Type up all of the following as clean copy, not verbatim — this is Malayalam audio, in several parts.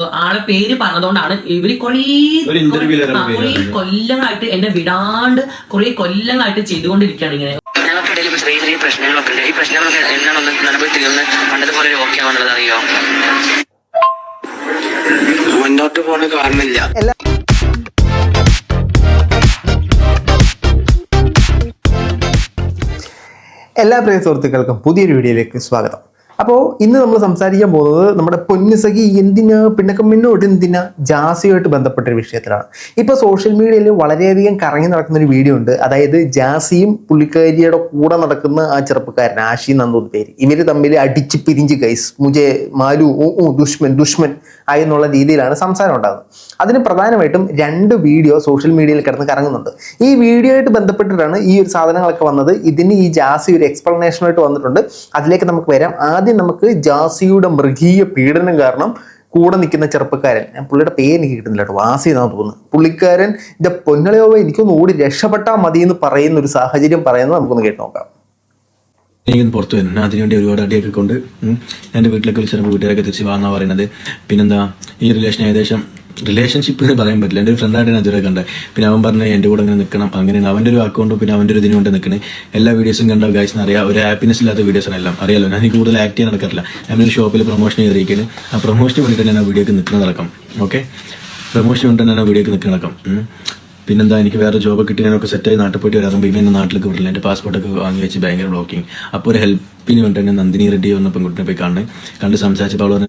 ആളെ പേര് പറഞ്ഞതുകൊണ്ടാണ് ഇവര് കുറേ കൊല്ലങ്ങളായിട്ട് എന്നെ വിടാണ്ട് കുറെ കൊല്ലങ്ങളായിട്ട് ചെയ്തുകൊണ്ടിരിക്കുകയാണ് ഇങ്ങനെ. ഞങ്ങൾക്കിടയിൽ ചെറിയ ചെറിയ പ്രശ്നങ്ങളൊക്കെ ഉണ്ട്. ഈ പ്രശ്നങ്ങളൊക്കെ എന്നാണൊന്ന് നടപടി തീർന്ന് പണ്ടത്തെ പോലെ ഓക്കെ ആവുന്നുള്ളത് അറിയോ? മുന്നോട്ട് പോണ കാരണമില്ല. എല്ലാ പ്രിയ സുഹൃത്തുക്കൾക്കും പുതിയൊരു വീഡിയോയിലേക്ക് സ്വാഗതം. അപ്പോൾ ഇന്ന് നമ്മൾ സംസാരിക്കാൻ പോകുന്നത് നമ്മുടെ പൊന്നുസഖി എന്തിനാ പിണക്കമ്മിനോട് എന്തിനാ ജാസിയുമായിട്ട് ബന്ധപ്പെട്ടൊരു വിഷയത്തിലാണ്. ഇപ്പോൾ സോഷ്യൽ മീഡിയയിൽ വളരെയധികം കറങ്ങി നടക്കുന്നൊരു വീഡിയോ ഉണ്ട്. അതായത് ജാസിയും പുള്ളിക്കാരിയുടെ കൂടെ നടക്കുന്ന ആ ചെറുപ്പക്കാരൻ ആഷി നന്ദു പേര്, ഇവർ തമ്മിൽ അടിച്ച് പിരിഞ്ച് ഗൈസ് മുജെ മാലു ദുഷ്മൻ ആയി എന്നുള്ള രീതിയിലാണ് സംസാരം ഉണ്ടാകുന്നത്. അതിന് പ്രധാനമായിട്ടും 2 വീഡിയോ സോഷ്യൽ മീഡിയയിൽ കിടന്ന് കറങ്ങുന്നുണ്ട്. ഈ വീഡിയോ ആയിട്ട് ബന്ധപ്പെട്ടിട്ടാണ് ഈ ഒരു സാധനങ്ങളൊക്കെ വന്നത്. ഇതിന് ഈ ജാസി ഒരു എക്സ്പ്ലനേഷനായിട്ട് വന്നിട്ടുണ്ട്. അതിലേക്ക് നമുക്ക് വരാം. ആദ്യം നമുക്ക് ജാസിയുടെ മൃഗീയ പീഡനം കാരണം കൂടെ നിൽക്കുന്ന ചെറുപ്പക്കാരൻ, പുള്ളിയുടെ പേര് എനിക്ക് കിട്ടുന്നില്ല കേട്ടോ, വാസി എന്നാണ് തോന്നുന്നത്. പുള്ളിക്കാരൻ എൻ്റെ പൊന്നളയോവ എനിക്കൊന്ന് ഓടി രക്ഷപ്പെട്ടാൽ മതി എന്ന് പറയുന്ന ഒരു സാഹചര്യം പറയുന്നത് നമുക്കൊന്ന് കേട്ട് നോക്കാം. എനിക്കൊന്ന് പുറത്തു വരുന്നു. അതിനുവേണ്ടി ഒരുപാട് അടിയൊക്കെ കൊണ്ട് എൻ്റെ വീട്ടിലൊക്കെ വിളിച്ചപ്പോൾ വീട്ടുകാരൊക്കെ തിരിച്ച് വാങ്ങാൻ പറയുന്നത്. പിന്നെന്താ ഈ റിലേഷൻഷിപ്പ് എന്ന് പറയാൻ പറ്റില്ല. എൻ്റെ ഒരു ഫ്രണ്ടായിട്ട് ഞാൻ ഇതുവരെ കണ്ടത്. പിന്നെ അവൻ പറഞ്ഞ എൻ്റെ കൂടെ ഇങ്ങനെ നിൽക്കണം, അങ്ങനെയാണ് അവൻ്റെ ഒരു അക്കൗണ്ടും പിന്നെ അവൻ്റെ ഒരു ഇതിനു കൊണ്ട് നിൽക്കുന്നത്. എല്ലാ വീഡിയോസും കണ്ട ഗൈസിന് അറിയാം, ഒരു ഹാപ്പിനെസ് ഇല്ലാത്ത വീഡിയോസാണ് എല്ലാം അറിയാലോ. ഞാൻ കൂടുതൽ ആക്ട് ചെയ്യാൻ നടക്കാറില്ല. ഞാനൊരു ഷോപ്പിൽ പ്രൊമോഷൻ ചെയ്തിരിക്കുന്നത്. ആ പ്രൊമോഷന് വേണ്ടിയിട്ട് ഞാൻ ആ വീഡിയോക്ക് നിൽക്കുന്ന നടക്കാം. ഓക്കെ, പ്രൊമോഷൻ വേണ്ടിയിട്ട് ഞാൻ ആ വീഡിയോക്ക് നിൽക്കുന്ന നടക്കാം. പിന്നെന്താ, എനിക്ക് വേറെ ജോബ് കിട്ടി ഞാനൊക്കെ സെറ്റായി നാട്ടിൽ പോയിട്ട് വരാറുമ്പോൾ ഇവൻ്റെ നാട്ടിലേക്ക് വിടില്ല. എൻ്റെ പാസ്പോർട്ടൊക്കെ വാങ്ങി വെച്ച് ഭയങ്കര ബ്ലോക്കിങ്. അപ്പോൾ ഒരു ഹെൽപ്പിന് വേണ്ടി തന്നെ നന്ദിനി റെഡ്ഡി വന്ന പെൺകുട്ടിനെ പോയി കണ്ട് സംസാരിച്ചപ്പോൾ അവൾ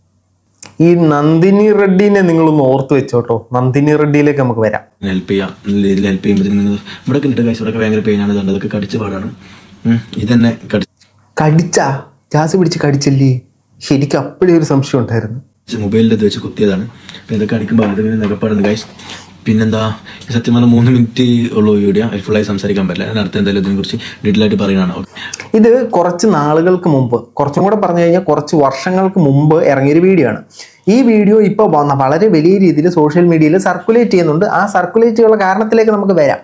ഈ നന്ദിനി റെഡ്ഡിനെ നിങ്ങളൊന്ന് ഓർത്ത് വെച്ചോട്ടോ. നന്ദിനി റെഡ്ഡിയിലേക്ക് നമുക്ക് വരാം. ഹെൽപ്പ് ചെയ്യാം, രീതിയിൽ ഹെൽപ്പ് ചെയ്യുമ്പോൾ ഇവിടെ കിട്ടുന്ന കാശ് ഇവിടെ ഭയങ്കര പെയിനാണ്. അതൊക്കെ കടിച്ച പാടാണ്. ഇതന്നെ കടിച്ചാ ജാസി പിടിച്ച് കടിച്ചല്ലേ? എനിക്ക് അപ്പോഴേ ഒരു സംശയം ഉണ്ടായിരുന്നു. മൊബൈലിൽ ഇത് വെച്ച് കുത്തിയതാണ്. പിന്നെ ഇതൊക്കെ അടിക്കുമ്പോൾ അതിങ്ങനെ നികപ്പാടുണ്ട് ഗൈസ്. പിന്നെന്താ, സത്യം പറഞ്ഞാൽ 3 മിനിറ്റ് ഉള്ളൂ വീഡിയോ, ഫുള്ളായി സംസാരിക്കാൻ പറ്റില്ല. ഞാൻ അടുത്ത എന്തായാലും ഇതിനെക്കുറിച്ച് ഡീറ്റെയിൽ ആയിട്ട് പറയുകയാണ്. ഇത് കുറച്ച് നാളുകൾക്ക് മുമ്പ്, കുറച്ചും കൂടെ പറഞ്ഞു കഴിഞ്ഞാൽ കുറച്ച് വർഷങ്ങൾക്ക് മുമ്പ് ഇറങ്ങിയൊരു വീഡിയോ ആണ്. ഈ വീഡിയോ ഇപ്പോൾ വളരെ വലിയ രീതിയിൽ സോഷ്യൽ മീഡിയയിൽ സർക്കുലേറ്റ് ചെയ്യുന്നുണ്ട്. ആ സർക്കുലേറ്റ് ചെയ്യാനുള്ള കാരണത്തിലേക്ക് നമുക്ക് വരാം.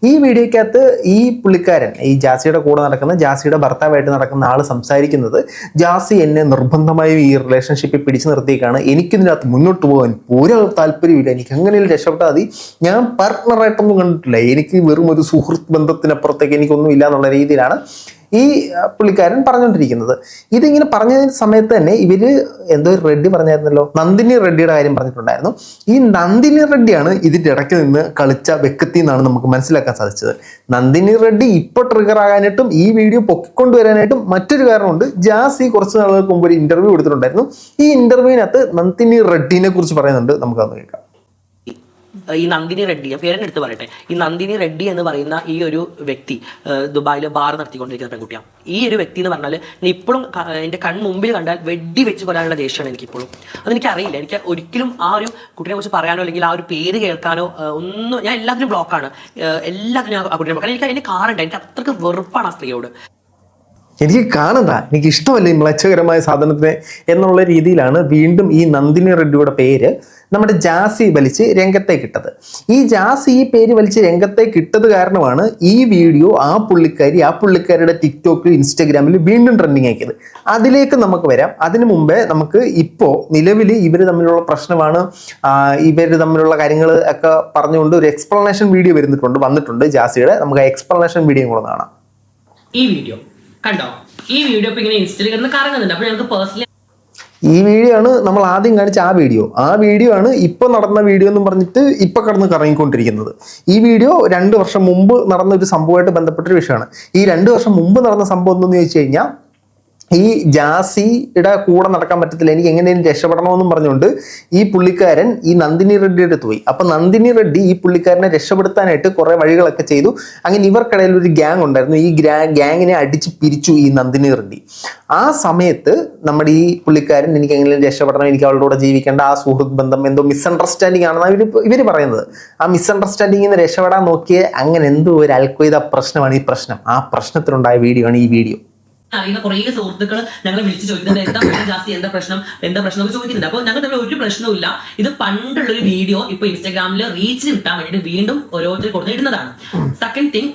ഈ വീഡിയോക്കകത്ത് ഈ പുള്ളിക്കാരൻ, ഈ ജാസിയുടെ കൂടെ നടക്കുന്ന, ജാസിയുടെ ഭർത്താവായിട്ട് നടക്കുന്ന ആൾ സംസാരിക്കുന്നത്, ജാസി എന്നെ നിർബന്ധമായും ഈ റിലേഷൻഷിപ്പിൽ പിടിച്ചു നിർത്തിയേക്കാണ്, എനിക്കിതിനകത്ത് മുന്നോട്ട് പോകാൻ ഒരു താല്പര്യമില്ല, എനിക്ക് എങ്ങനെയും രക്ഷപ്പെട്ടാൽ മതി, ഞാൻ പാർട്ട്ണറായിട്ടൊന്നും കണ്ടിട്ടില്ല, എനിക്ക് വെറും ഒരു സുഹൃത്ത് ബന്ധത്തിനപ്പുറത്തേക്ക് എനിക്കൊന്നും ഇല്ല എന്നുള്ള രീതിയിലാണ് ഈ പുള്ളിക്കാരൻ പറഞ്ഞുകൊണ്ടിരിക്കുന്നത്. ഇതിങ്ങനെ പറഞ്ഞ സമയത്ത് തന്നെ ഇവര് എന്തോ റെഡ്ഡി പറഞ്ഞായിരുന്നല്ലോ, നന്ദിനി റെഡ്ഡിയുടെ കാര്യം പറഞ്ഞിട്ടുണ്ടായിരുന്നു. ഈ നന്ദിനി റെഡ്ഡിയാണ് ഇതിൻ്റെ ഇടയ്ക്ക് നിന്ന് കളിച്ച വ്യക്തി എന്നാണ് നമുക്ക് മനസ്സിലാക്കാൻ സാധിച്ചത്. നന്ദിനി റെഡ്ഡി ഇപ്പോൾ ട്രിഗർ ആകാനായിട്ടും ഈ വീഡിയോ പൊക്കിക്കൊണ്ടുവരാനായിട്ടും മറ്റൊരു കാരണമുണ്ട്. ജാസി കുറച്ച് നാളുകൾക്ക് മുമ്പ് ഒരു ഇന്റർവ്യൂ കൊടുത്തിട്ടുണ്ടായിരുന്നു. ഈ ഇന്റർവ്യൂവിനകത്ത് നന്ദിനി റെഡ്ഡിനെ കുറിച്ച് പറയുന്നുണ്ട്, നമുക്കത് കേൾക്കാം. ഈ നന്ദിനി റെഡ്ഡി, പേരെന്നെ എടുത്ത് പറയട്ടെ, ഈ നന്ദിനി റെഡ്ഡി എന്ന് പറയുന്ന ഈ ഒരു വ്യക്തി ദുബായിൽ ബാർ നടത്തിക്കൊണ്ടിരിക്കുന്ന പെൺകുട്ടിയാണ്. ഈ ഒരു വ്യക്തി എന്ന് പറഞ്ഞാൽ ഇപ്പോഴും എൻ്റെ കൺമുമ്പിൽ കണ്ടാൽ വെടി വെച്ച് കൊല്ലാനുള്ള ദേഷ്യമാണ് എനിക്കിപ്പോഴും. അതെനിക്കറിയില്ല, എനിക്ക് ഒരിക്കലും ആ ഒരു കുട്ടിനെ കുറിച്ച് പറയാനോ അല്ലെങ്കിൽ ആ ഒരു പേര് കേൾക്കാനോ ഒന്നും, ഞാൻ എല്ലാത്തിനും ബ്ലോക്കാണ്. എല്ലാത്തിനും ആ കുട്ടിനെ ബ്ലോക്കാണ്. എനിക്ക് അതിൻ്റെ കാറുണ്ട്, എനിക്ക് അത്രയ്ക്ക് വെറുപ്പാണ് ആ സ്ത്രീയോട്. എനിക്ക് കാണണ്ട, എനിക്ക് ഇഷ്ടമല്ല ഈ മ്ലേച്ഛകരമായ സാധനത്തിനെ എന്നുള്ള രീതിയിലാണ് വീണ്ടും ഈ നന്ദിനി റെഡ്ഡിയുടെ പേര് നമ്മുടെ ജാസി വലിച്ച് രംഗത്തേക്ക് ഇട്ടത്. ഈ ജാസി ഈ പേര് വലിച്ച് രംഗത്തേക്ക് ഇട്ടത് കാരണമാണ് ഈ വീഡിയോ ആ പുള്ളിക്കാരിയുടെ ടിക്ടോക്കിൽ, ഇൻസ്റ്റാഗ്രാമിൽ വീണ്ടും ട്രെൻഡിങ് ആക്കിയത്. അതിലേക്ക് നമുക്ക് വരാം. അതിനു മുമ്പേ നമുക്ക് ഇപ്പോൾ നിലവിൽ ഇവർ തമ്മിലുള്ള പ്രശ്നമാണ്, ഇവർ തമ്മിലുള്ള കാര്യങ്ങൾ ഒക്കെ പറഞ്ഞുകൊണ്ട് ഒരു എക്സ്പ്ലനേഷൻ വീഡിയോ വന്നിട്ടുണ്ട് ജാസിയുടെ. നമുക്ക് ആ എക്സ്പ്ലനേഷൻ വീഡിയോ കൂടെ കാണാം. ഈ വീഡിയോ കണ്ടോ? ഈ വീഡിയോ ഇപ്പൊ ഇങ്ങനെ ഇൻസ്റ്റയിൽ കറങ്ങുന്നുണ്ട്. അപ്പൊ ഞങ്ങൾക്ക് പേഴ്സണലി ഈ വീഡിയോ ആണ് നമ്മൾ ആദ്യം കാണിച്ച ആ വീഡിയോ ആണ് ഇപ്പൊ നടന്ന വീഡിയോ എന്ന് പറഞ്ഞിട്ട് ഇപ്പൊ കടന്ന് കറങ്ങിക്കൊണ്ടിരിക്കുന്നത്. ഈ വീഡിയോ 2 വർഷം മുമ്പ് നടന്ന ഒരു സംഭവമായിട്ട് ബന്ധപ്പെട്ടൊരു വിഷയമാണ്. ഈ 2 വർഷം മുമ്പ് നടന്ന സംഭവം എന്തെന്ന് ചോദിച്ചു കഴിഞ്ഞാൽ, ഈ ജാസിയുടെ കൂടെ നടക്കാൻ പറ്റത്തില്ല, എനിക്ക് എങ്ങനെയും രക്ഷപ്പെടണമെന്നും പറഞ്ഞുകൊണ്ട് ഈ പുള്ളിക്കാരൻ ഈ നന്ദിനി റെഡ്ഡിയുടെ അടുത്ത് പോയി. അപ്പൊ നന്ദിനി റെഡ്ഡി ഈ പുള്ളിക്കാരനെ രക്ഷപ്പെടുത്താനായിട്ട് കുറെ വഴികളൊക്കെ ചെയ്തു. അങ്ങനെ ഇവർക്കിടയിൽ ഒരു ഗ്യാങ് ഉണ്ടായിരുന്നു. ഈ ഗ്യാങ്ങിനെ അടിച്ച് പിരിച്ചു ഈ നന്ദിനി റെഡ്ഡി. ആ സമയത്ത് നമ്മുടെ ഈ പുള്ളിക്കാരൻ, എനിക്ക് എങ്ങനെയും രക്ഷപ്പെടണം, എനിക്ക് അവളുടെ കൂടെ ജീവിക്കേണ്ട, ആ സുഹൃത്ത് ബന്ധം എന്തോ മിസ്അണ്ടർസ്റ്റാൻഡിങ് ആണെന്നാണ് ഇവര് പറയുന്നത്. ആ മിസ്അണ്ടർസ്റ്റാൻഡിങ്ങിൽ നിന്ന് രക്ഷപ്പെടാൻ നോക്കിയ അങ്ങനെ എന്തോ ഒരു അൽക്വയ്ത പ്രശ്നമാണ് ഈ പ്രശ്നം. ആ പ്രശ്നത്തിലുണ്ടായ വീഡിയോ ആണ് ഈ വീഡിയോ. അറിയുന്ന കുറേ സുഹൃത്തുക്കൾ ഞങ്ങളെ വിളിച്ച് ചോദിക്കുന്നുണ്ട്, എന്താ ജാസ്തി, എന്താ പ്രശ്നം ഒക്കെ ചോദിക്കുന്നുണ്ട്. അപ്പോൾ ഞങ്ങൾ തമ്മിൽ ഒരു പ്രശ്നവും. ഇത് പണ്ടുള്ളൊരു വീഡിയോ ഇപ്പൊ ഇൻസ്റ്റാഗ്രാമിൽ റീച്ച് കിട്ടാൻ വേണ്ടിയിട്ട് വീണ്ടും ഓരോരുത്തർ കൊടുത്ത് ഇടുന്നതാണ്. സെക്കൻഡ് തിങ്,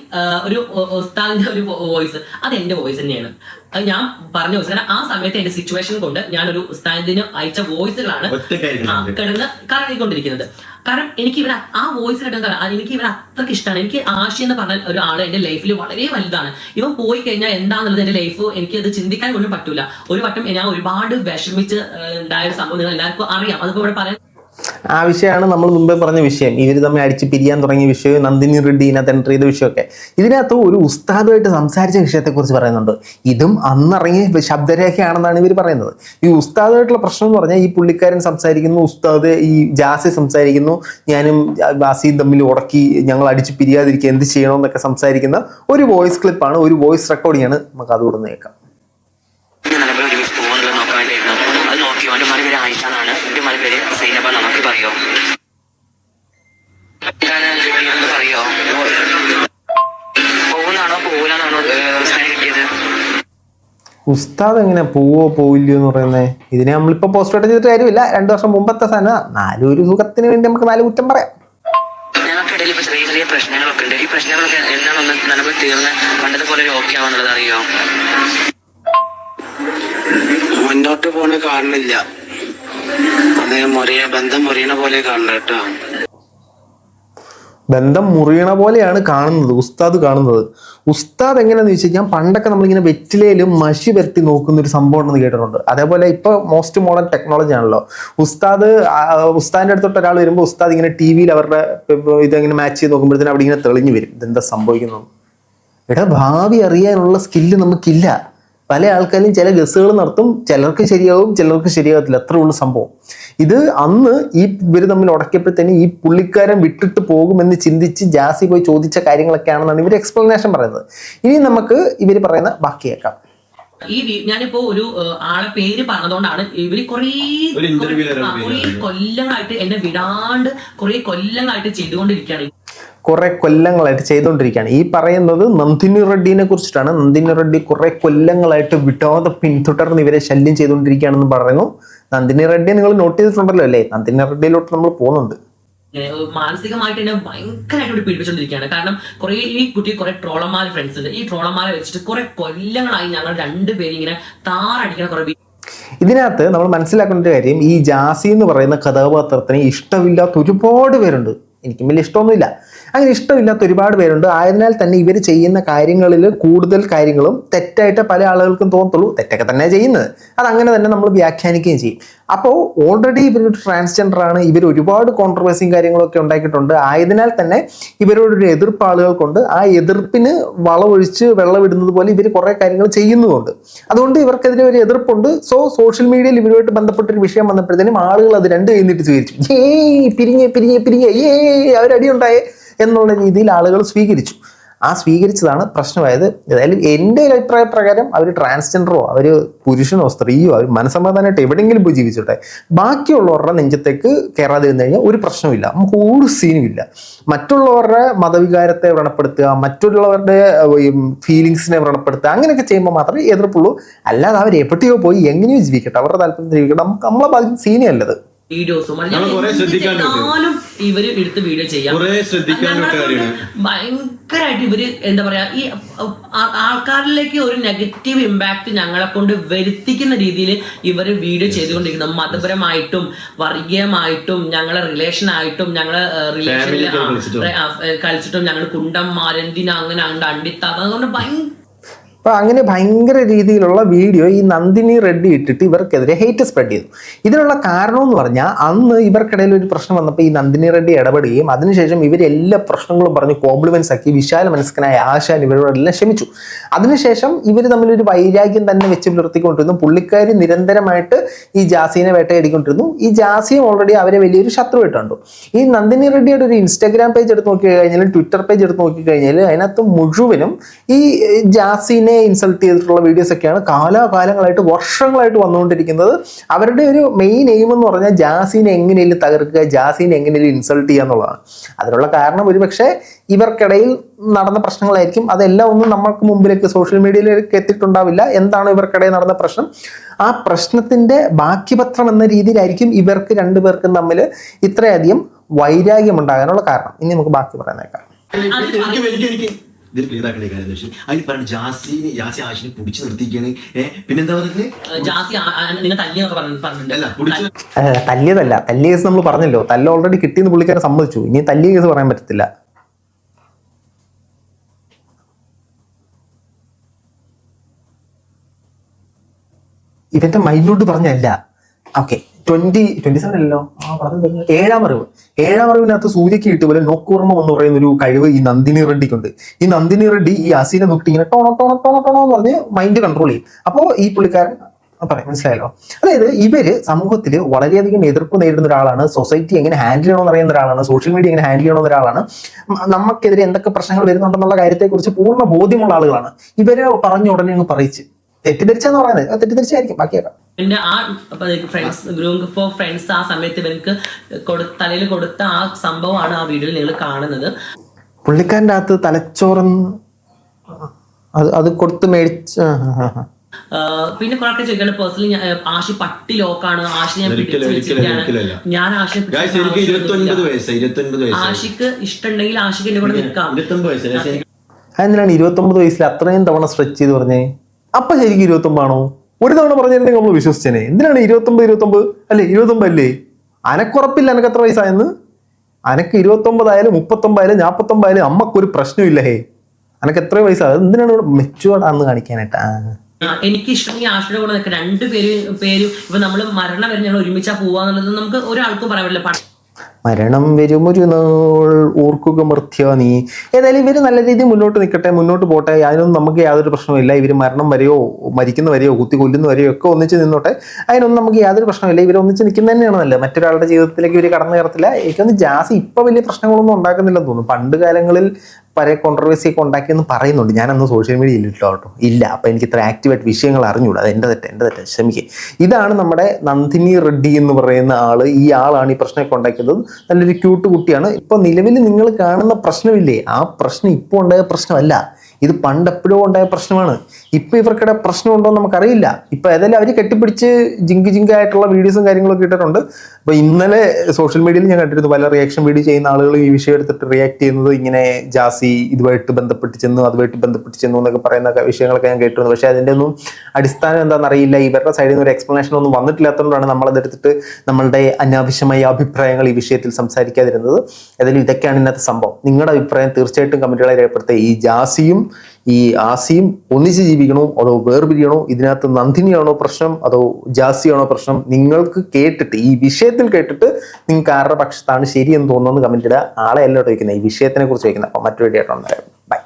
ഒരു ഉസ്താദിന്റെ ഒരു വോയിസ്, അത് എന്റെ വോയിസ് തന്നെയാണ്. അത് ഞാൻ പറഞ്ഞ ദിവസം ആ സമയത്ത് എന്റെ സിറ്റുവേഷൻ കൊണ്ട് ഞാനൊരു ഉസ്താദിന് അയച്ച വോയിസുകളാണ് കിടന്ന് കറങ്ങിക്കൊണ്ടിരിക്കുന്നത്. കാരണം എനിക്ക് ഇവർ ആ വോയിസ് കിടന്ന് എനിക്ക് ഇവർ അത്രയ്ക്ക് ഇഷ്ടമാണ്. എനിക്ക് ആശി എന്ന് പറഞ്ഞ ഒരാൾ എന്റെ ലൈഫിൽ വളരെ വലുതാണ്. ഇവൻ പോയി കഴിഞ്ഞാൽ എന്താണെന്നുള്ളത് എന്റെ ലൈഫ് എനിക്ക് അത് ചിന്തിക്കാൻ പോലും പറ്റൂല. ഒരു വട്ടം ഞാൻ ഒരുപാട് വിഷമിച്ച് ഉണ്ടായ ഒരു സംഭവം നിങ്ങൾ എല്ലാവർക്കും അറിയാം. അതിപ്പോ ഇവിടെ പറയാൻ ആ വിഷയമാണ് നമ്മൾ മുമ്പേ പറഞ്ഞ വിഷയം. ഇവർ തമ്മിൽ അടിച്ച് പിരിയാൻ തുടങ്ങിയ വിഷയം, നന്ദിനി റെഡ്ഡി ഇതിനകത്ത് എൻ്റർ ചെയ്ത വിഷയമൊക്കെ. ഇതിനകത്ത് ഒരു ഉസ്താദുമായിട്ട് സംസാരിച്ച വിഷയത്തെക്കുറിച്ച് പറയുന്നുണ്ട്. ഇതും അന്നിറങ്ങിയ ശബ്ദരേഖയാണെന്നാണ് ഇവർ പറയുന്നത്. ഈ ഉസ്താദുമായിട്ടുള്ള പ്രശ്നം എന്ന് പറഞ്ഞാൽ ഈ പുള്ളിക്കാരൻ സംസാരിക്കുന്നു, ഉസ്താദ് ഈ ജാസി സംസാരിക്കുന്നു, ഞാനും ബാസിയും തമ്മിൽ ഉടക്കി ഞങ്ങൾ അടിച്ച് പിരിയാതിരിക്കുക എന്ത് ചെയ്യണമെന്നൊക്കെ സംസാരിക്കുന്ന ഒരു വോയിസ് ക്ലിപ്പാണ്, ഒരു വോയിസ് റെക്കോർഡിംഗ് ആണ്. നമുക്ക് അതുകൂടെ കേൾക്കാം. അത് നോക്കി അവന്റെ മല പേര് ആയിഷാന്നാണ്, എന്റെ മല പേര് സൈനബ. നമുക്ക് പറയോ പറയോ പോകുന്നാണോ പോകൂലാന്നാണോ കിട്ടിയത്? ഉസ്താദ് എങ്ങനെ പോവോ പോവില്ലയോ എന്ന് പറയുന്നത്? ഇതിനെ നമ്മളിപ്പോ പോസ്റ്റ്മോർട്ടം ചെയ്തിട്ട് കാര്യമില്ല. 2 വർഷം മുമ്പത്തെ സാധനം. 4 ഒരു സുഖത്തിന് വേണ്ടി നമുക്ക് 4 കുറ്റം പറയാം. ഞങ്ങൾക്കിടയിൽ ഇപ്പൊ ചെറിയ ചെറിയ പ്രശ്നങ്ങളൊക്കെ ഉണ്ട്. ഈ പ്രശ്നങ്ങളൊക്കെ എന്താണെന്ന് നമുക്ക് തീർന്ന് പണ്ടത്തെ പോലെ ഒരു ഓക്കെ ആവാന്നുള്ളത് അറിയോ? മുന്നോട്ട് പോണ കാണില്ല, ബന്ധം മുറിയണ പോലെ കാണണം കേട്ടോ. ബന്ധം മുറിയണ പോലെയാണ് കാണുന്നത് ഉസ്താദ് കാണുന്നത്. ഉസ്താദ് എങ്ങനെയാന്ന് ചോദിച്ചു കഴിഞ്ഞാൽ പണ്ടൊക്കെ നമ്മളിങ്ങനെ വെറ്റിലയിലും മഷി പരത്തി നോക്കുന്ന ഒരു സംഭവം ഉണ്ടെന്ന് കേട്ടിട്ടുണ്ട്. അതേപോലെ ഇപ്പൊ മോസ്റ്റ് മോഡേൺ ടെക്നോളജി ആണല്ലോ. ഉസ്താദിന്റെ അടുത്തോട്ട് ഒരാൾ വരുമ്പോൾ ഉസ്താദ് ഇങ്ങനെ ടി വിയിൽ അവരുടെ ഇതെങ്ങനെ മാച്ച് ചെയ്ത് നോക്കുമ്പോഴത്തേനും അവിടെ ഇങ്ങനെ തെളിഞ്ഞു വരും ഇതെന്താ സംഭവിക്കുന്നു. എടാ, ഭാവി അറിയാനുള്ള സ്കില്ല് നമുക്കില്ല. പല ആൾക്കാരും ചില ഗസ്സുകൾ നടത്തും, ചിലർക്ക് ശരിയാവും, ചിലർക്ക് ശരിയാകത്തില്ല. അത്രേ ഉള്ളൂ സംഭവം. ഇത് അന്ന് ഈ ഇവർ തമ്മിൽ ഉടക്കിയപ്പോഴത്തേനും ഈ പുള്ളിക്കാരൻ വിട്ടിട്ട് പോകുമെന്ന് ചിന്തിച്ച് ജാസി പോയി ചോദിച്ച കാര്യങ്ങളൊക്കെ ആണെന്നാണ് ഇവർ എക്സ്പ്ലനേഷൻ പറയുന്നത്. ഇനി നമുക്ക് ഇവർ പറയുന്ന ബാക്കി കേൾക്കാം. ഈ ഞാനിപ്പോ ഒരു ആളെ പേര് പറഞ്ഞതുകൊണ്ടാണ് ഇവര് കുറേ കൊല്ലങ്ങളായിട്ട് എന്നെ വിടാണ്ട് കുറേ കൊല്ലങ്ങളായിട്ട് ചെയ്തുകൊണ്ടിരിക്കുകയാണ്. ഈ പറയുന്നത് നന്ദിനി റെഡ്ഡിനെ കുറിച്ചിട്ടാണ്. നന്ദിനി റെഡ്ഡി കുറെ കൊല്ലങ്ങളായിട്ട് വിടാതെ പിന്തുടർന്ന് ഇവരെ ശല്യം ചെയ്തുകൊണ്ടിരിക്കുകയാണെന്ന് പറയുന്നു. നന്ദിനി റെഡ്ഡി നിങ്ങൾ നോട്ട് ചെയ്തിട്ടുണ്ടല്ലോ അല്ലേ? നന്ദിനി റെഡ്ഡിയിലോട്ട് നമ്മൾ പോകുന്നുണ്ട്. മാനസികമായിട്ട് എന്നെ ഭയങ്കരമായിട്ട് പീഡിപ്പിച്ചുകൊണ്ടിരിക്കുകയാണ്. കാരണം കുറെ ഈ കുട്ടി കുറെ ട്രോളന്മാർ ഫ്രണ്ട്സ് ഉണ്ട്. ഈ ട്രോളന്മാരെ വെച്ചിട്ട് കുറെ കൊല്ലങ്ങളായി ഞങ്ങൾ രണ്ടുപേരും ഇങ്ങനെ താറടിക്കുന്ന കുറെ. ഇതിനകത്ത് നമ്മൾ മനസ്സിലാക്കേണ്ട ഒരു കാര്യം, ഈ ജാസി എന്ന് പറയുന്ന കഥാപാത്രത്തിന് ഇഷ്ടമില്ലാത്ത ഒരുപാട് പേരുണ്ട്. എനിക്കും വലിയ ഇഷ്ടമൊന്നുമില്ല. അങ്ങനെ ഇഷ്ടമില്ലാത്ത ഒരുപാട് പേരുണ്ട്. ആയതിനാൽ തന്നെ ഇവർ ചെയ്യുന്ന കാര്യങ്ങളിൽ കൂടുതൽ കാര്യങ്ങളും തെറ്റായിട്ട് പല ആളുകൾക്കും തോന്നത്തുള്ളൂ. തെറ്റൊക്കെ തന്നെ ചെയ്യുന്നത്, അതങ്ങനെ തന്നെ നമ്മൾ വ്യാഖ്യാനിക്കുകയും ചെയ്യും. അപ്പോൾ ഓൾറെഡി ഇവരൊരു ട്രാൻസ്ജെൻഡർ ആണ്. ഇവർ ഒരുപാട് കോൺട്രവേഴ്സിയും കാര്യങ്ങളൊക്കെ ഉണ്ടാക്കിയിട്ടുണ്ട്. ആയതിനാൽ തന്നെ ഇവരോടൊരു എതിർപ്പ് ആളുകൾക്കുണ്ട്. ആ എതിർപ്പിന് വളമൊഴിച്ച് വെള്ളമിടുന്നത് പോലെ ഇവർ കുറേ കാര്യങ്ങൾ ചെയ്യുന്നുമുണ്ട്. അതുകൊണ്ട് ഇവർക്കെതിരെ ഒരു എതിർപ്പുണ്ട്. സോഷ്യൽ മീഡിയയിൽ ഇവരുമായിട്ട് ബന്ധപ്പെട്ടൊരു വിഷയം വന്നപ്പോഴത്തേനും ആളുകൾ അത് രണ്ട് കഴിഞ്ഞിട്ട് സ്വീകരിച്ചു. പിരിഞ്ഞേ അവരടിയുണ്ടായേ എന്നുള്ള രീതിയിൽ ആളുകൾ സ്വീകരിച്ചു. ആ സ്വീകരിച്ചതാണ് പ്രശ്നമായത്. ഏതായാലും എൻ്റെ ഒരു അഭിപ്രായ പ്രകാരം അവർ ട്രാൻസ്ജെൻഡറോ അവർ പുരുഷനോ സ്ത്രീയോ അവർ മനസ്സമാധാനമായിട്ട് എവിടെയെങ്കിലും പോയി ജീവിച്ചോട്ടെ. ബാക്കിയുള്ളവരുടെ നെഞ്ചത്തേക്ക് കയറാതിരുന്നു കഴിഞ്ഞാൽ ഒരു പ്രശ്നമില്ല, നമുക്ക് ഒരു സീനും ഇല്ല. മറ്റുള്ളവരുടെ മതവികാരത്തെ വ്രണപ്പെടുത്തുക, മറ്റുള്ളവരുടെ ഫീലിങ്സിനെ വ്രണപ്പെടുത്തുക, അങ്ങനെയൊക്കെ ചെയ്യുമ്പോൾ മാത്രമേ എതിർപ്പുള്ളൂ. അല്ലാതെ അവർ എവിടെയോ പോയി എങ്ങനെയോ ജീവിക്കട്ടെ, അവരുടെ താല്പര്യം ജീവിക്കട്ടെ, നമ്മളെ ബാധിക്കുന്ന സീനേ അല്ലത്. വീഡിയോസും ഇവര് എടുത്ത് വീഡിയോ ചെയ്യാം. ഭയങ്കരമായിട്ട് ഇവര് എന്താ പറയാ, ഈ ആൾക്കാരിലേക്ക് ഒരു നെഗറ്റീവ് ഇമ്പാക്ട് ഞങ്ങളെ കൊണ്ട് വരുത്തിക്കുന്ന രീതിയിൽ ഇവര് വീഡിയോ ചെയ്തുകൊണ്ടിരിക്കുന്നത്. മതപരമായിട്ടും വർഗീയമായിട്ടും ഞങ്ങളെ റിലേഷനായിട്ടും ഞങ്ങളെ റിലേഷനിൽ കളിച്ചിട്ടും ഞങ്ങൾ കുണ്ടന്മാരെന്തിനാ അങ്ങനെ അണ്ടിത്ത, അതുകൊണ്ട് ഭയങ്കര അപ്പോൾ അങ്ങനെ ഭയങ്കര രീതിയിലുള്ള വീഡിയോ ഈ നന്ദിനി റെഡ്ഡി ഇട്ടിട്ട് ഇവർക്കെതിരെ ഹേറ്റ് സ്പ്രെഡ് ചെയ്തു. ഇതിനുള്ള കാരണം എന്ന് പറഞ്ഞാൽ അന്ന് ഇവർക്കിടയിൽ ഒരു പ്രശ്നം വന്നപ്പോൾ ഈ നന്ദിനി റെഡ്ഡി ഇടപെടുകയും അതിനുശേഷം ഇവരെല്ലാ പ്രശ്നങ്ങളും പറഞ്ഞ് കോംപ്ലിമെന്റ്സ് ആക്കി വിശാല മനസ്കനായ ആശാൻ ഇവരോടെല്ലാം ക്ഷമിച്ചു. അതിനുശേഷം ഇവർ തമ്മിലൊരു വൈരാഗ്യം തന്നെ വെച്ച് പുലർത്തിക്കൊണ്ടിരുന്നു. പുള്ളിക്കാരി നിരന്തരമായിട്ട് ഈ ജാസീനെ വേട്ടയാടിക്കൊണ്ടിരുന്നു. ഈ ജാസിയും ഓൾറെഡി അവരെ വലിയൊരു ശത്രുവായിട്ട് കണ്ടു. ഈ നന്ദിനി റെഡ്ഡിയുടെ ഒരു ഇൻസ്റ്റാഗ്രാം പേജ് എടുത്ത് നോക്കി കഴിഞ്ഞാൽ, ട്വിറ്റർ പേജ് എടുത്ത് നോക്കി കഴിഞ്ഞാൽ അതിനകത്ത് മുഴുവനും ഈ ജാസീനെ ഇൻസൾട്ട് ചെയ്തിട്ടുള്ള വീഡിയോസ് ഒക്കെയാണ് കാലാകാലങ്ങളായിട്ട് വർഷങ്ങളായിട്ട് വന്നുകൊണ്ടിരിക്കുന്നത്. അവരുടെ ഒരു മെയിൻ എയിം എന്ന് പറഞ്ഞാൽ ജാസീനെ എങ്ങനെയും തകർക്കുക, ജാസീനെ എങ്ങനെയും ഇൻസൾട്ട് ചെയ്യുക എന്നുള്ളതാണ്. അതിനുള്ള കാരണം ഒരുപക്ഷെ ഇവർക്കിടയിൽ നടന്ന പ്രശ്നങ്ങളായിരിക്കും. അതെല്ലാം ഒന്നും നമ്മൾക്ക് മുമ്പിലേക്ക് സോഷ്യൽ മീഡിയയിലേക്ക് എത്തിയിട്ടുണ്ടാവില്ല. എന്താണ് ഇവർക്കിടയിൽ നടന്ന പ്രശ്നം, ആ പ്രശ്നത്തിന്റെ ബാക്കിപത്രം എന്ന രീതിയിലായിരിക്കും ഇവർക്ക് രണ്ടുപേർക്കും തമ്മിൽ ഇത്രയധികം വൈരാഗ്യം ഉണ്ടാകാനുള്ള കാരണം. ഇനി നമുക്ക് ബാക്കി പറയാനേക്കാം. ഇതിൽ ക്ലിയർ ആക്കേണ്ട കാര്യം എന്താ വെച്ചാൽ അതിൽ പറഞ്ഞ ജാസി ആഷിനെ പിടിച്ചു നിർത്തിക്കാണ്. പിന്നെന്താ പറഞ്ഞത്, ജാസി നിന്നെ തല്ലിയൊക്കെ പറഞ്ഞിട്ടുണ്ട്. അല്ല പിടിച്ചു തല്ലിയതല്ല, തല്ലിയ കേസ് നമ്മൾ പറഞ്ഞല്ലോ, തല്ല ഓൾറെഡി കിട്ടിയെന്ന് പുള്ളിക്കാരെ സമ്മതിച്ചു. ഇനി തല്ലിയ കേസ് പറയാൻ പറ്റത്തില്ല. ഇവന്റെ മൈൻഡോട്ട് പറഞ്ഞല്ല. ഓക്കെ, 27 അല്ലല്ലോ, ഏഴാം അറിവിനകത്ത് സൂര്യക്ക് കിട്ടുപോലെ നോക്കൂർമ്മ എന്ന് പറയുന്ന ഒരു കഴിവ് ഈ നന്ദിനി റെഡ്ഡിക്കുണ്ട്. ഈ നന്ദിനി റെഡ്ഡി ഈ യാസീനെ നോക്കിയിട്ട് ഇങ്ങനെ ടോണോ ടോണോ ടോണോ ടോണോ എന്ന് പറഞ്ഞ് മൈൻഡ് കൺട്രോൾ ചെയ്യും. അപ്പോൾ ഈ പുള്ളിക്കാരൻ പറയാം, മനസ്സിലായല്ലോ. അതായത് ഇവര് സമൂഹത്തിൽ വളരെയധികം എതിർപ്പ് നേരിടുന്ന ഒരാളാണ്. സൊസൈറ്റി എങ്ങനെ ഹാൻഡിൽ ചെയ്യണമെന്ന് അറിയുന്ന ഒരാളാണ്. സോഷ്യൽ മീഡിയ എങ്ങനെ ഹാൻഡിൽ ചെയ്യണമെന്ന ഒരാളാണ്. നമുക്കെതിരെ എന്തൊക്കെ പ്രശ്നങ്ങൾ വരുന്നുണ്ടെന്നുള്ള കാര്യത്തെക്കുറിച്ച് പൂർണ്ണ ബോധ്യമുള്ള ആളുകളാണ്. ഇവരെ പറഞ്ഞ ഉടനെ അങ്ങ് പറയിച്ച് തെറ്റിദ്ധരിച്ചെന്ന് പറയുന്നത് തെറ്റിദ്ധരിച്ചായിരിക്കും. ബാക്കിയൊക്കെ പിന്നെ ആ ഫ്രണ്ട്സ് ഗ്രൂപ്പ് ഫോർ ഫ്രണ്ട്സ് ആ സമയത്ത് ഇവർക്ക് തലയിൽ കൊടുത്ത ആ സംഭവമാണ് ആ വീഡിയോയിൽ നിങ്ങൾ കാണുന്നത്. പുള്ളിക്കാരൻ്റെ അകത്ത് തലച്ചോറന്ന് അത് കൊടുത്ത് മേടിച്ച. പിന്നെ കുറെ ചോദിക്കാണ് പേഴ്സണലി ആഷി പട്ടി ലോക്കാണ്, ആഷി ഞാൻ പിടിച്ചു വെച്ചിരിക്കുകയാണ്, ഞാൻ ആഷിനെ 29 വയസ്സ്. ആഷിക്ക് ഇഷ്ടമുണ്ടെങ്കിൽ ആഷിക്ക് എന്റെ കൂടെ നിൽക്കാം. 29 വയസ്സ്. അതെന്തിനാണ് 29 വയസ്സിൽ അത്രയും തവണ സ്ട്രെച്ച് ചെയ്ത് പറഞ്ഞേ? അപ്പൊ ശരിക്കും 29 ആണോ? ഒരു തവണ പറഞ്ഞിരുന്നെങ്കിൽ നമ്മൾ വിശ്വസിച്ചേനെ. എന്തിനാണ് 29 അല്ലേ? 29 അല്ലേ? അനക്കുറപ്പില്ല അനക്ക് എത്ര വയസ്സായെന്ന്. അനക്ക് 29 ആയാലും 39 ആയാലും 49 ആയാലും അമ്മക്കൊരു പ്രശ്നമില്ല. അനക്ക് എത്ര വയസ്സാണ്? എന്തിനാണ് മെച്ചുവേർഡ് ആണെന്ന് കാണിക്കാനായിട്ടാ. എനിക്ക് ഇഷ്ടമെങ്കിൽ ആഷിയുടെ കൂടെ നിൽക്കാം. രണ്ടുപേരും ഇപ്പൊ നമ്മള് മരണം വരെ ഞങ്ങൾ ഒരുമിച്ചാ പോവാന്നുള്ളത് നമുക്ക് ഒരാൾക്കും പറയാൻ പറ്റില്ല. മരണം വരുമൊരു നാൾ ഓർക്കുക മർത്യ നീ. ഏതായാലും ഇവര് നല്ല രീതിയിൽ മുന്നോട്ട് നിൽക്കട്ടെ, മുന്നോട്ട് പോട്ടെ. അതിനൊന്നും നമുക്ക് യാതൊരു പ്രശ്നമില്ല. ഇവർ മരണം വരെയോ മരിക്കുന്ന വരെയോ കുത്തി കൊല്ലുന്ന വരെയോ ഒക്കെ ഒന്നിച്ച് നിന്നോട്ടെ. അതിനൊന്നും നമുക്ക് യാതൊരു പ്രശ്നമില്ല. ഇവർ ഒന്നിച്ച് നിൽക്കുന്നത് തന്നെയാണ് നല്ലത്. മറ്റൊരാളുടെ ജീവിതത്തിലേക്ക് ഇവർ കടന്നു കയറത്തില്ല. എനിക്കൊന്ന് ജാസി ഇപ്പൊ വലിയ പ്രശ്നങ്ങളൊന്നും ഉണ്ടാക്കുന്നില്ലെന്ന് തോന്നുന്നു. പണ്ട് കാലങ്ങളിൽ പല കോൺട്രവേഴ്സി ഒക്കെ ഉണ്ടാക്കിയെന്ന് പറയുന്നുണ്ട്. ഞാനന്ന് സോഷ്യൽ മീഡിയയിൽ ഇട്ടോ ഇല്ല. അപ്പൊ എനിക്ക് ഇത്ര ആക്റ്റീവായിട്ട് വിഷയങ്ങൾ അറിഞ്ഞൂടാ. അത് എൻ്റെ തെറ്റ് ക്ഷമിക്കുക. ഇതാണ് നമ്മുടെ നന്ദിനി റെഡ്ഡി എന്ന് പറയുന്ന ആള്. ഈ ആളാണ് ഈ പ്രശ്നമൊക്കെ ഉണ്ടാക്കിയത്. നല്ലൊരു ക്യൂട്ട് കുട്ടിയാണ്. ഇപ്പൊ നിലവിൽ നിങ്ങൾ കാണുന്ന പ്രശ്നമില്ലേ, ആ പ്രശ്നം ഇപ്പോൾ ഉണ്ടായ പ്രശ്നമല്ല. ഇത് പണ്ടെപ്പോഴോ ഉണ്ടായ പ്രശ്നമാണ്. ഇപ്പൊ ഇവർക്കിടെ പ്രശ്നമുണ്ടോ എന്ന് നമുക്കറിയില്ല. ഇപ്പൊ ഏതായാലും അവർ കെട്ടിപ്പിടിച്ച് ജിങ്കായിട്ടുള്ള വീഡിയോസും കാര്യങ്ങളൊക്കെ ഇട്ടിട്ടുണ്ട്. അപ്പൊ ഇന്നലെ സോഷ്യൽ മീഡിയയിൽ ഞാൻ കണ്ടിരുന്നു പല റിയാക്ഷൻ വീഡിയോ ചെയ്യുന്ന ആളുകൾ ഈ വിഷയം എടുത്തിട്ട് റിയാക്ട് ചെയ്യുന്നത് ഇങ്ങനെ ജാസി ഇതുമായിട്ട് ബന്ധപ്പെട്ട് ചെന്നു എന്നൊക്കെ പറയുന്ന വിഷയങ്ങളൊക്കെ ഞാൻ കേട്ടിരുന്നു. പക്ഷെ അതിൻ്റെ ഒന്നും അടിസ്ഥാനം എന്താണെന്ന് അറിയില്ല. ഇവരുടെ സൈഡിൽ നിന്ന് ഒരു എക്സ്പ്ലനേഷൻ ഒന്നും വന്നിട്ടില്ലാത്തതുകൊണ്ടാണ് നമ്മളതെടുത്തിട്ട് നമ്മളുടെ അനാവശ്യമായ അഭിപ്രായങ്ങൾ ഈ വിഷയത്തിൽ സംസാരിക്കാതിരുന്നത്. ഏതായാലും ഇതൊക്കെയാണ് ഇന്നത്തെ സംഭവം. നിങ്ങളുടെ അഭിപ്രായം തീർച്ചയായിട്ടും കമന്റുകളെ രേഖപ്പെടുത്തുക. ഈ ജാസിയും ഈ ആസിയും ഒന്നിച്ച് ജീവിക്കണോ അതോ വേർപിരിയണോ? ഇതിനകത്ത് നന്ദിനിയാണോ പ്രശ്നം അതോ ജാസിയാണോ പ്രശ്നം? നിങ്ങൾക്ക് കേട്ടിട്ട് ഈ വിഷയത്തിൽ കേട്ടിട്ട് നിങ്ങൾക്ക് ആരുടെ പക്ഷത്താണ് ശരിയെന്ന് തോന്നുന്നു കമന്റ് ഇടുക. ആളെ അല്ല ചോദിക്കുന്നത്, ഈ വിഷയത്തിനെ കുറിച്ച് ചോദിക്കുന്നത്. അപ്പോൾ മറ്റൊരു വീഡിയോ ആയിട്ട് ബൈ.